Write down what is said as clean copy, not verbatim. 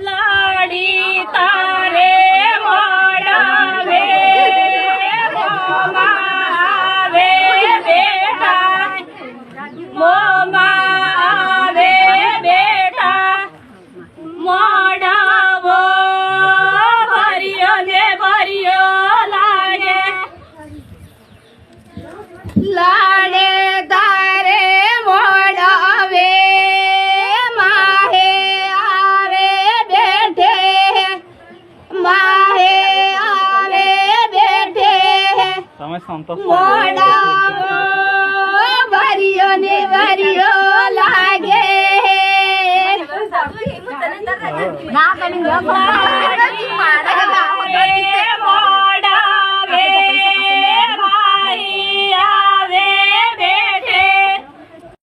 લાડી તારે મોડાવે મોમાવે બેટા મોમાવે બેટા મોડાવો ભર્યો ને ભર્યો લાગે લાડે તારે મોડાવે માહે આવે બેઠે માહે આવે બેઠે તમે સંતોષ મોડાવો ભર્યો ને ભર્યો લાગે ના કરી